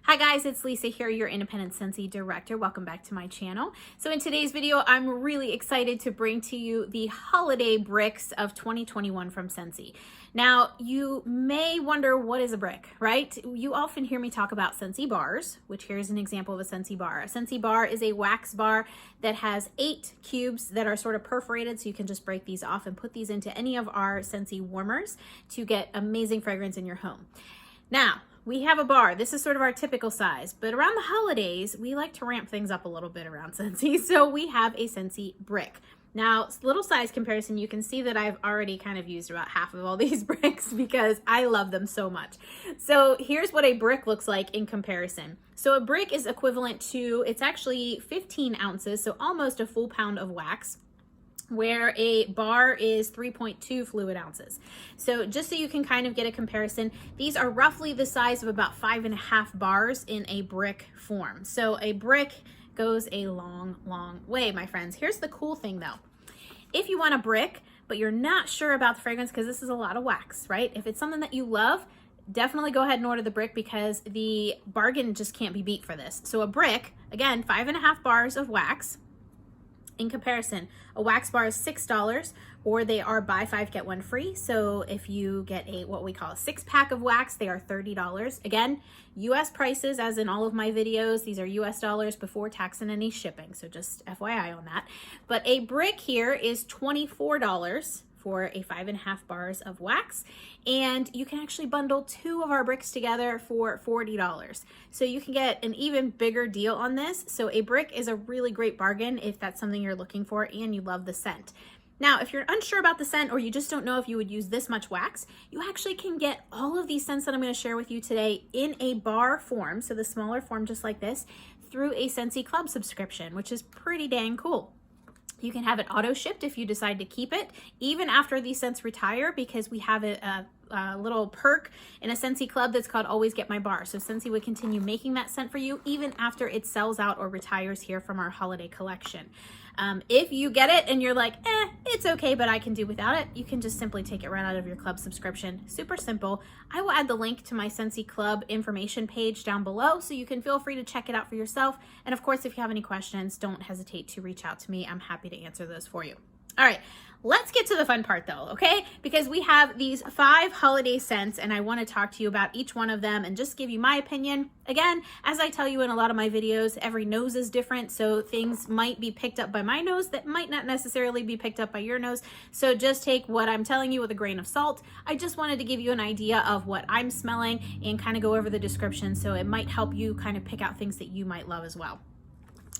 Hi guys, it's Lisa here, your independent Scentsy director. Welcome back to my channel. So in today's video, I'm really excited to bring to you the holiday bricks of 2021 from Scentsy. Now, you may wonder, what is a brick, right? You often hear me talk about Scentsy bars, which here's an example of a Scentsy bar. A Scentsy bar is a wax bar that has 8 cubes that are sort of perforated, so you can just break these off and put these into any of our Scentsy warmers to get amazing fragrance in your home. Now, we have a bar. This is sort of our typical size, but around the holidays, we like to ramp things up a little bit around Scentsy, so we have a Scentsy brick. Now, little size comparison, you can see that I've already kind of used about half of all these bricks because I love them so much. So here's what a brick looks like in comparison. So a brick is equivalent to, it's actually 15 ounces, so almost a full pound of wax, where a bar is 3.2 fluid ounces. So just so you can kind of get a comparison, these are roughly the size of about 5.5 bars in a brick form. So a brick goes a long, long way, my friends. Here's the cool thing though. If you want a brick, but you're not sure about the fragrance, because this is a lot of wax, right? If it's something that you love, definitely go ahead and order the brick because the bargain just can't be beat for this. So a brick, again, 5.5 bars of wax. In comparison, a wax bar is $6, or they are buy 5 get 1 free. So if you get a what we call a 6-pack of wax, they are $30. Again, US prices, as in all of my videos. These are US dollars before tax and any shipping, so just FYI on that. But a brick here is $24 for a 5.5 bars of wax, and you can actually bundle 2 of our bricks together for $40. So you can get an even bigger deal on this. So a brick is a really great bargain if that's something you're looking for and you love the scent. Now, if you're unsure about the scent or you just don't know if you would use this much wax, you actually can get all of these scents that I'm going to share with you today in a bar form, so the smaller form just like this, through a Scentsy Club subscription, which is pretty dang cool. You can have it auto shipped if you decide to keep it, even after these scents retire, because we have a little perk in a Scentsy Club that's called Always Get My Bar. So Scentsy would continue making that scent for you even after it sells out or retires here from our holiday collection. If you get it and you're like, it's okay, but I can do without it, you can just simply take it right out of your club subscription. Super simple. I will add the link to my Scentsy Club information page down below, so you can feel free to check it out for yourself. And of course, if you have any questions, don't hesitate to reach out to me. I'm happy to answer those for you. All right, let's get to the fun part though, okay? Because we have these 5 holiday scents and I want to talk to you about each one of them and just give you my opinion. Again, as I tell you in a lot of my videos, every nose is different, so things might be picked up by my nose that might not necessarily be picked up by your nose. So just take what I'm telling you with a grain of salt. I just wanted to give you an idea of what I'm smelling and kind of go over the description, so it might help you kind of pick out things that you might love as well.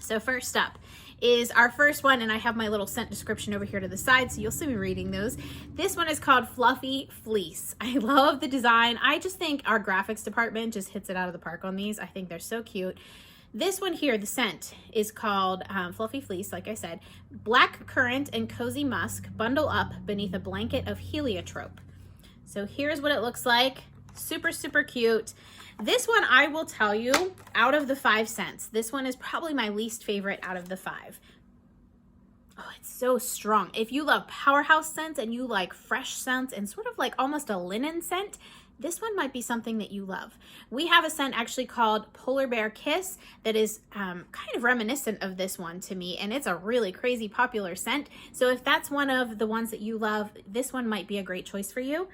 So first up is our first one, and I have my little scent description over here to the side, so you'll see me reading those. This one is called Fluffy Fleece. I love the design. I just think our graphics department just hits it out of the park on these. I think they're so cute. This one here, the scent, is called Fluffy Fleece, like I said. Black currant and cozy musk bundle up beneath a blanket of heliotrope. So here's what it looks like. Super, super cute. This one, I will tell you, out of the 5 scents, this one is probably my least favorite out of the 5. Oh, it's so strong. If you love powerhouse scents and you like fresh scents and sort of like almost a linen scent, this one might be something that you love. We have a scent actually called Polar Bear Kiss that is kind of reminiscent of this one to me, and it's a really crazy popular scent. So if that's one of the ones that you love, this one might be a great choice for you.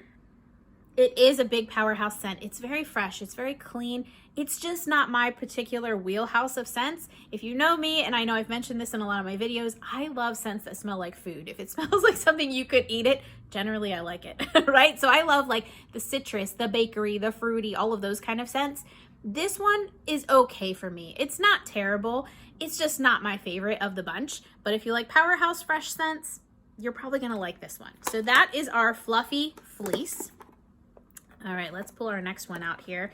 It is a big powerhouse scent. It's very fresh. It's very clean. It's just not my particular wheelhouse of scents. If you know me, and I know I've mentioned this in a lot of my videos, I love scents that smell like food. If it smells like something you could eat it, generally I like it, right? So I love like the citrus, the bakery, the fruity, all of those kind of scents. This one is okay for me. It's not terrible. It's just not my favorite of the bunch. But if you like powerhouse fresh scents, you're probably gonna like this one. So that is our Fluffy Fleece. All right, let's pull our next one out here.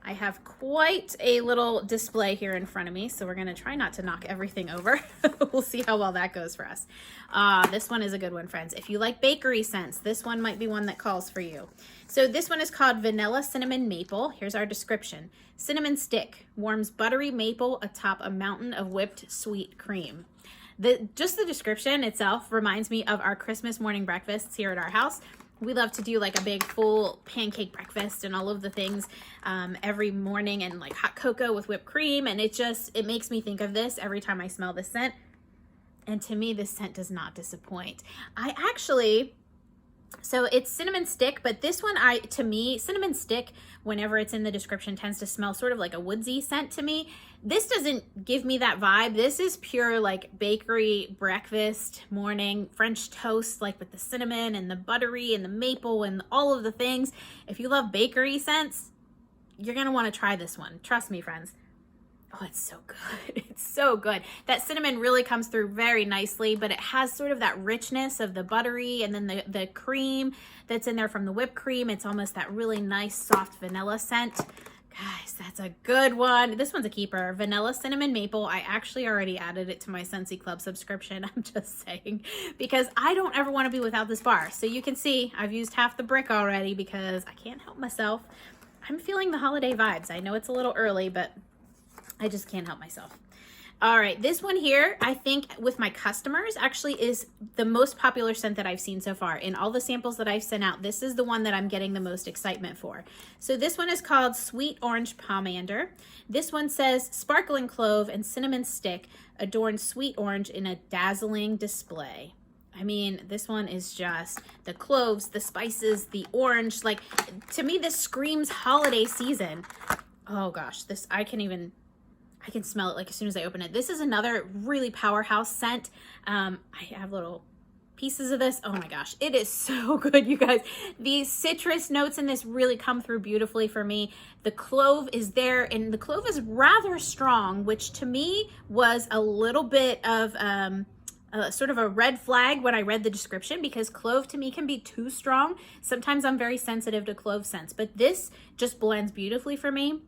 I have quite a little display here in front of me, so we're gonna try not to knock everything over. We'll see how well that goes for us. This one is a good one, friends. If you like bakery scents, this one might be one that calls for you. So this one is called Vanilla Cinnamon Maple. Here's our description. Cinnamon stick warms buttery maple atop a mountain of whipped sweet cream. Just the description itself reminds me of our Christmas morning breakfasts here at our house. we love to do like a big full pancake breakfast and all of the things every morning, and like hot cocoa with whipped cream. And it makes me think of this every time I smell this scent. And to me, this scent does not disappoint. So it's cinnamon stick, but this one, to me, cinnamon stick, whenever it's in the description, tends to smell sort of like a woodsy scent to me. This doesn't give me that vibe. This is pure like bakery, breakfast, morning, French toast, like with the cinnamon and the buttery and the maple and all of the things. If you love bakery scents, you're gonna wanna try this one. Trust me, friends. Oh, it's so good. It's so good. That cinnamon really comes through very nicely, but it has sort of that richness of the buttery, and then the cream that's in there from the whipped cream. It's almost that really nice, soft vanilla scent. Guys, that's a good one. This one's a keeper. Vanilla cinnamon maple. I actually already added it to my Scentsy Club subscription. I'm just saying, because I don't ever want to be without this bar. So you can see I've used half the brick already because I can't help myself. I'm feeling the holiday vibes. I know it's a little early, but I just can't help myself. All right, this one here, I think with my customers actually is the most popular scent that I've seen so far. In all the samples that I've sent out, this is the one that I'm getting the most excitement for. So this one is called Sweet Orange Pomander. This one says, sparkling clove and cinnamon stick adorn sweet orange in a dazzling display. I mean, this one is just the cloves, the spices, the orange. Like, to me, this screams holiday season. Oh gosh, I can smell it like as soon as I open it. This is another really powerhouse scent. I have little pieces of this. Oh my gosh, it is so good, you guys. These citrus notes in this really come through beautifully for me. The clove is there, and the clove is rather strong, which to me was a little bit of sort of a red flag when I read the description, because clove to me can be too strong. Sometimes I'm very sensitive to clove scents, but this just blends beautifully for me.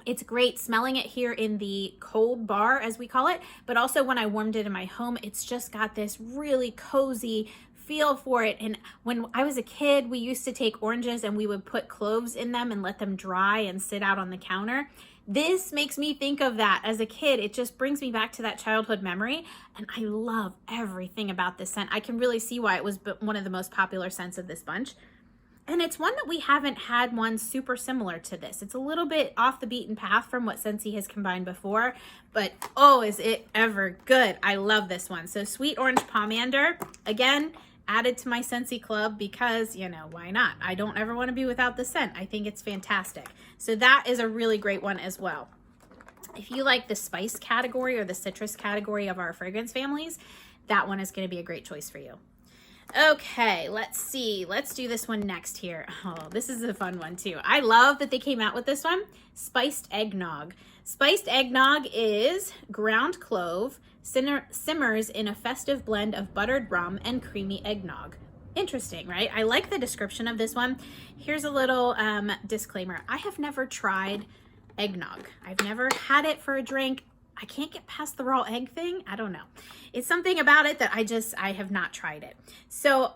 It's great smelling it here in the cold bar, as we call it, but also when I warmed it in my home, it's just got this really cozy feel for it. And when I was a kid, we used to take oranges and we would put cloves in them and let them dry and sit out on the counter. This makes me think of that as a kid. It just brings me back to that childhood memory, and I love everything about this scent. I can really see why it was one of the most popular scents of this bunch. And it's one that we haven't had one super similar to this. It's a little bit off the beaten path from what Scentsy has combined before, but oh, is it ever good. I love this one. So Sweet Orange Pomander, again, added to my Scentsy Club because, you know, why not? I don't ever want to be without the scent. I think it's fantastic. So that is a really great one as well. If you like the spice category or the citrus category of our fragrance families, that one is going to be a great choice for you. Okay, let's see. Let's do this one next here. Oh, this is a fun one too. I love that they came out with this one. Spiced Eggnog. Spiced Eggnog is ground clove, simmers in a festive blend of buttered rum and creamy eggnog. Interesting, right? I like the description of this one. Here's a little disclaimer. I have never tried eggnog. I've never had it for a drink. I can't get past the raw egg thing. I don't know. It's something about it that I have not tried it. So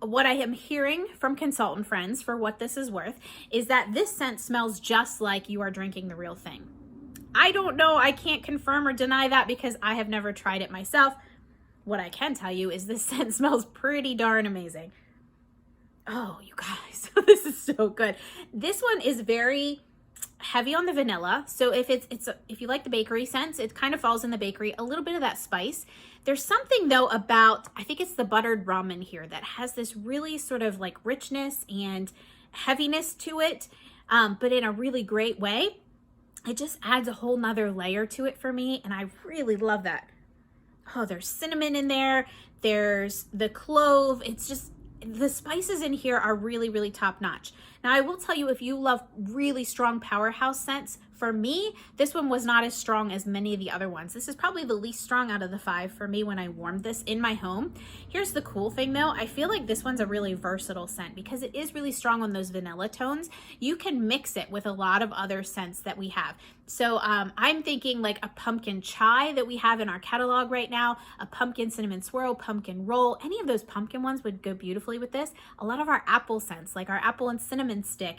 what I am hearing from consultant friends, for what this is worth, is that this scent smells just like you are drinking the real thing. I don't know. I can't confirm or deny that because I have never tried it myself. What I can tell you is this scent smells pretty darn amazing. Oh, you guys, this is so good. This one is very heavy on the vanilla. So if you like the bakery scents, it kind of falls in the bakery, a little bit of that spice. There's something though about, I think it's the buttered rum in here that has this really sort of like richness and heaviness to it, but in a really great way. It just adds a whole nother layer to it for me, and I really love that. Oh, there's cinnamon in there. There's the clove. It's just, the spices in here are really, really top notch. Now, I will tell you, if you love really strong powerhouse scents, for me, this one was not as strong as many of the other ones. This is probably the least strong out of the 5 for me when I warmed this in my home. Here's the cool thing though. I feel like this one's a really versatile scent because it is really strong on those vanilla tones. You can mix it with a lot of other scents that we have. So I'm thinking like a pumpkin chai that we have in our catalog right now, a pumpkin cinnamon swirl, pumpkin roll, any of those pumpkin ones would go beautifully with this. A lot of our apple scents, like our apple and cinnamon stick,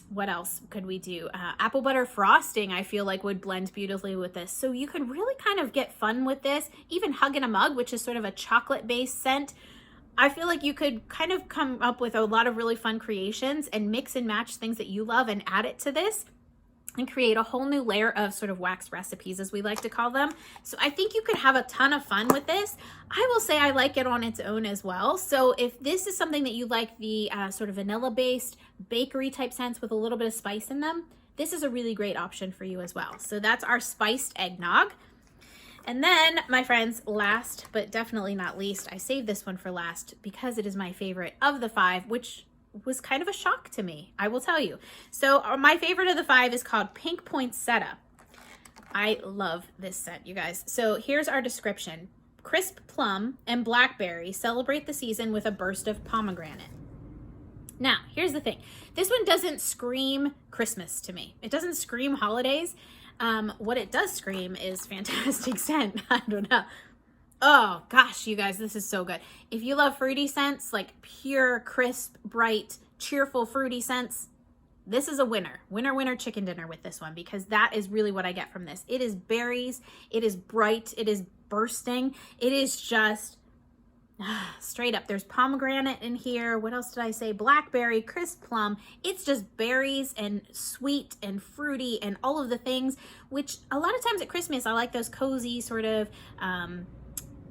what else could we do? Apple butter frosting, I feel like would blend beautifully with this. So you could really kind of get fun with this. Even Hug in a Mug, which is sort of a chocolate-based scent. I feel like you could kind of come up with a lot of really fun creations and mix and match things that you love and add it to this and create a whole new layer of sort of wax recipes, as we like to call them. So I think you could have a ton of fun with this. I will say I like it on its own as well. So if this is something that you like, the sort of vanilla-based bakery type scents with a little bit of spice in them, this is a really great option for you as well. So that's our spiced eggnog. And then, my friends, last but definitely not least, I saved this one for last because it is my favorite of the 5, which was kind of a shock to me, I will tell you. So my favorite of the 5 is called PinkPoison. I love this scent, you guys. So here's our description. Crisp plum and blackberry celebrate the season with a burst of pomegranate. Now, here's the thing. This one doesn't scream Christmas to me. It doesn't scream holidays. What it does scream is fantastic scent. I don't know. Oh gosh, you guys, this is so good. If you love fruity scents, like pure, crisp, bright, cheerful fruity scents, this is a winner. Winner, winner, chicken dinner with this one, because that is really what I get from this. It is berries. It is bright. It is bursting. It is just straight up. There's pomegranate in here. What else did I say? Blackberry, crisp plum. It's just berries and sweet and fruity and all of the things, which a lot of times at Christmas, I like those cozy sort of,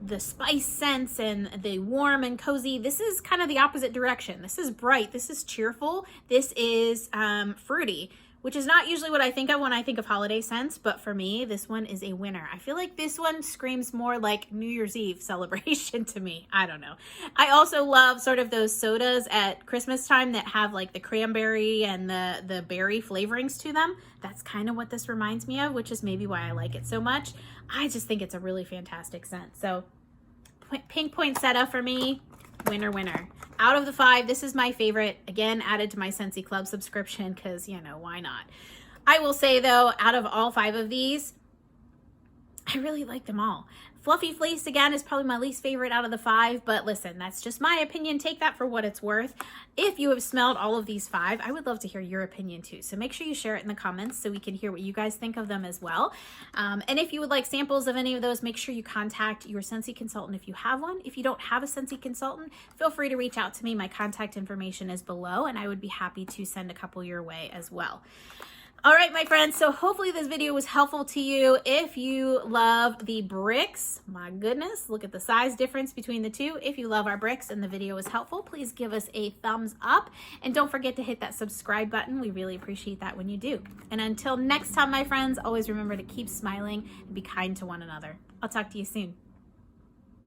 the spice scents and the warm and cozy. This is kind of the opposite direction. This is bright. This is cheerful. This is fruity, which is not usually what I think of when I think of holiday scents, but for me, this one is a winner. I feel like this one screams more like New Year's Eve celebration to me. I don't know. I also love sort of those sodas at Christmas time that have like the cranberry and the berry flavorings to them. That's kind of what this reminds me of, which is maybe why I like it so much. I just think it's a really fantastic scent. So PinkPoison for me, winner, winner. Out of the 5, this is my favorite. Again, added to my Scentsy Club subscription because, you know, why not? I will say, though, out of all 5 of these, I really like them all. Fluffy Fleece, again, is probably my least favorite out of the 5, but listen, that's just my opinion. Take that for what it's worth. If you have smelled all of these 5, I would love to hear your opinion too. So make sure you share it in the comments so we can hear what you guys think of them as well. And if you would like samples of any of those, make sure you contact your Scentsy consultant if you have one. If you don't have a Scentsy consultant, feel free to reach out to me. My contact information is below, and I would be happy to send a couple your way as well. All right, my friends, so hopefully this video was helpful to you. If you love the bricks, my goodness, look at the size difference between the two. If you love our bricks and the video was helpful, please give us a thumbs up. And don't forget to hit that subscribe button. We really appreciate that when you do. And until next time, my friends, always remember to keep smiling and be kind to one another. I'll talk to you soon.